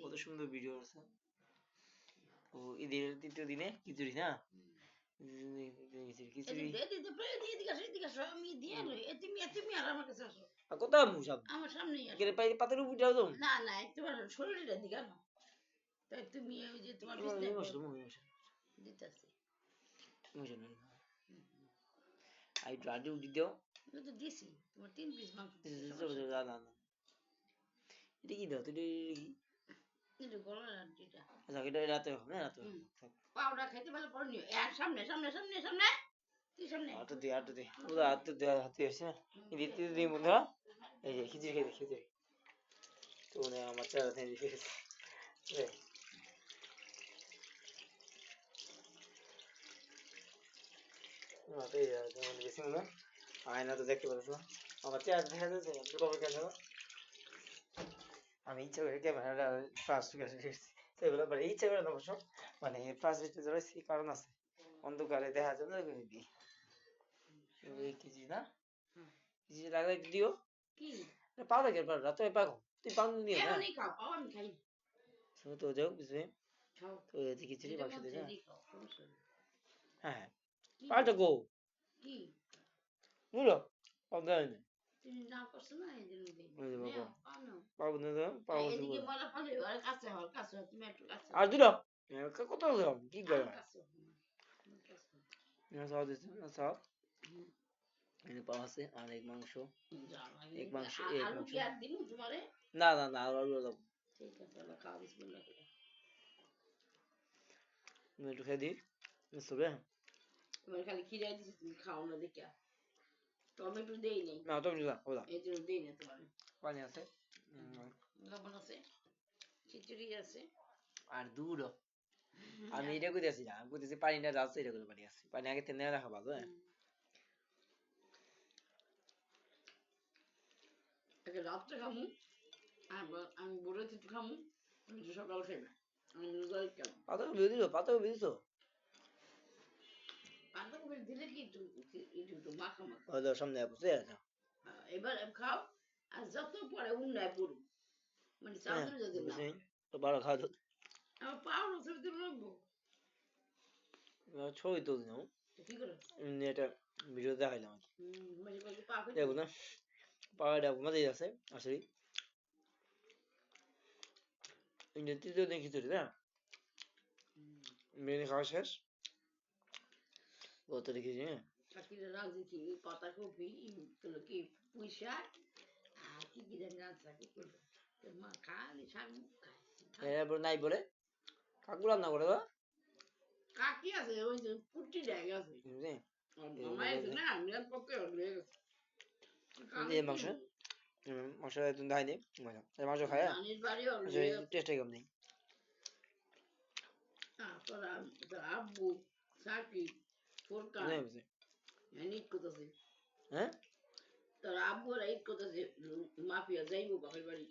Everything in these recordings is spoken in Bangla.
কত সুন্দর ভিডিও আছে। ও ঈদের তৃতীয় দিনে খিচুড়ি না, খিচুড়ি কোথায় আমার সামনে পাতের উপর যাও তো না না একটু শরীরটা দিগানো তাই তুমি ওই যে তোমার দিতেছি আই রাজু দিও তো দিছি তোমার 3 পিস মাংস না না না এটা কি দাও তুই এটা গলার আন্টিটা আচ্ছা এটা রাতে হবে না রাতে পাউডার খাইতে ভালো পড় নিও এর সামনে সামনে সামনে সামনে তুই সামনে আটো দে পুরো হাতে আছে এই দিতে দিই বন্ধুরা এই যে খিচুড়ি খেতে খেতে তো না আমার চারা থেকে দিয়েছে আয়না তো দেখতে পাচ্ছ আমার চেয়ার দেখা যাচ্ছে আমি ইচ্ছা করে ক্যামেরাটা ফার্স্ট সেগুলো ইচ্ছা করে অবশ্য মানে ফার্স্ট ধরেছি কারণ আছে অন্ধকারে দেখা যাবে না দিই কেজি না কেজি লাগলে দিও কি পাও দেখে রাত পাগো তুই পাও নিয়ে না তো যাও বুঝবে তো এদিকে খিচুড়ি বাক্স দিয়ে না হ্যাঁ পাটা গো কি বুঝলো অজ্ঞান তুমি না করছ না এই জন্য দেই পাবো না পাবো এদিকে বলা পালে আর কাছে তুমি একটু কাছে আর দিলো কত দাও কি করে না সাও দিছ না সাও এনে পাওয়া আছে আর এক মাংস আলু কি আর দিমু তোমারে না না না আলু দাও ঠিক আছে তাহলে খাও বিসমিল্লাহ তুমি একটু খেয়ে দিই মিশবে তোমার খালি খিরাই দিছি তুমি খাও না দেখা টমেটো দেই নাই না টমেটো দাও ওলা এই জন্য দেই না তোমার পানি আছে লবণ আছে খিচুড়ি আছে আর দুধ আমি এটা কইতেছি না আমি কইতেছি পানিটা যাচ্ছে এটা করে পানি আছে পানি আগে তেনে রাখা ভালো হ্যাঁ আগে রাত্রে খামু আমি বলে দিতে খামু তুমি সকাল খাইবে আমি রোজাই খাবো পাতা বুঝিছো পাতাকপি দিলে কি একটু মাখা মাখা ওই দাও সামনে বুঝে আছে এবার খাও আর যত পরে উন্নয় করু মানে চাদর যদি না তো ভালো খাও তো আমার পাও না সেটা রাখবো ছবি তুলি নাও কি করে এটা ভিডিও দেখাইলাম মানে পা দেখো না পাওয়াটা মজাই আছে আসলে ইন্ডিয়াতে তো দেখি তো না মেনে খাওয়া শেষ কত দেখেছি হ্যাঁ চাকরিটা রাখছি কি পাতাকপি এগুলো কি পুঁই শাক আর কি কি জানি রাখছি কি করবো মা খালি শাক এরপর নাই বলে কাকু রান্না করে বা কাকি আছে ওই যে পুটি জায়গা আছে মামাই আছে না আমি আর পক্ষে হয়ে গেছে এই মাংস মাংস একদম দাই নেই মজা মাংস খায় আনিস বাড়ি হলে টেস্টই কম নেই তোর আব্বু সাকি ফোরকান নিট করতেছে হ্যাঁ তোর আব্বু রাইট করতেছে মাফিয়া যাইবো বাপের বাড়ি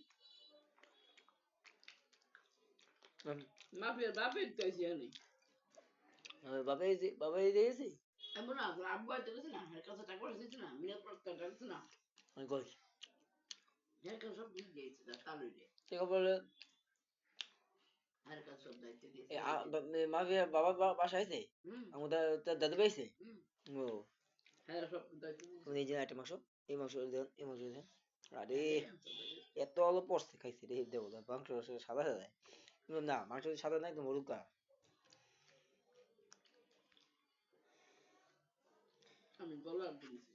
মাফিয়ার বাপের তো এসে নেই বাবা দিয়েছে এমন না তোর আব্বু আইতে গেছে না এর কাছে টাকা দিয়েছে না মিনার প্রত্যেক ডাকছে না আমি কই এর কাছে সব দিয়ে দিয়েছে তালু দিয়ে ঠিক বলে আর কাছে সব দায়িত্ব দিয়েছে মাফিয়া বাবা বাসা আইছে আমাদের দাদু পাইছে ও হ্যাঁ সব দায়িত্ব এই যে একটা মাংস এই মাংস দেন এই মাংস দেন আরে এত অল্প পড়ছে খাইছে রে দেবো মাংস সাদা সাদা না মাংস সাদা না একদম হলুকা আমি গলার দিয়েছি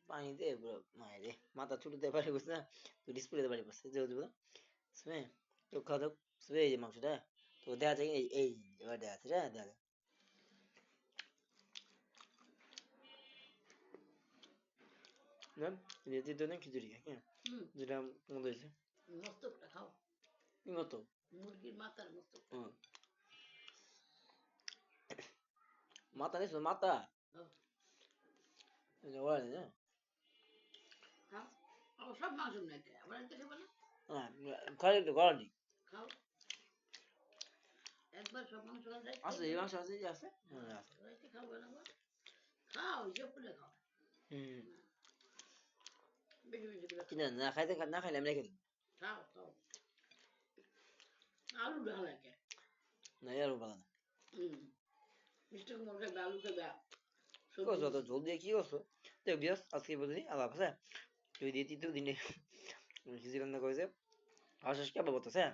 পানি দে পুরো মায়ের রে মাথা ছুটতে পারে বুঝছ না তো ডিসপ্লেতে পারে বসে যে দেবো শুনে তো খাওয়া দাও শুনে এই যে মাংসটা তো দেখা যায় এই এবার দেখা আছে দেখা যায় যেতে তো না খিচুড়ি হ্যাঁ যেটা মনে হয়েছে মস্তকটা খাও কি মতো মুরগির মাথার মস্তক মাথা নিস মাথা ওরা না সব মাংস নাই আবার খেতে না হ্যাঁ খালি একটু গলা দিই খাও একবার সব মাংস আছে এই মাংস আছে যে আছে হ্যাঁ আছে খাও না খাও ইয়ে করে খাও বেশি করে কিনা না খাইতে না খাইলে আমি রেখে দিই খাও খাও আলু ভালো লাগে না আর ভালো না মিষ্টি কুমড় খাবে আলু খাবে কি করছো অত ঝোল দিয়ে কি করছো তো বিয়াস আজকে বুঝলি আল্লাহ হাফেজ তুই দিয়ে তৃতীয় দিনে খিচুড়ি রান্না করেছে আর শেষ কে বাবা তো হ্যাঁ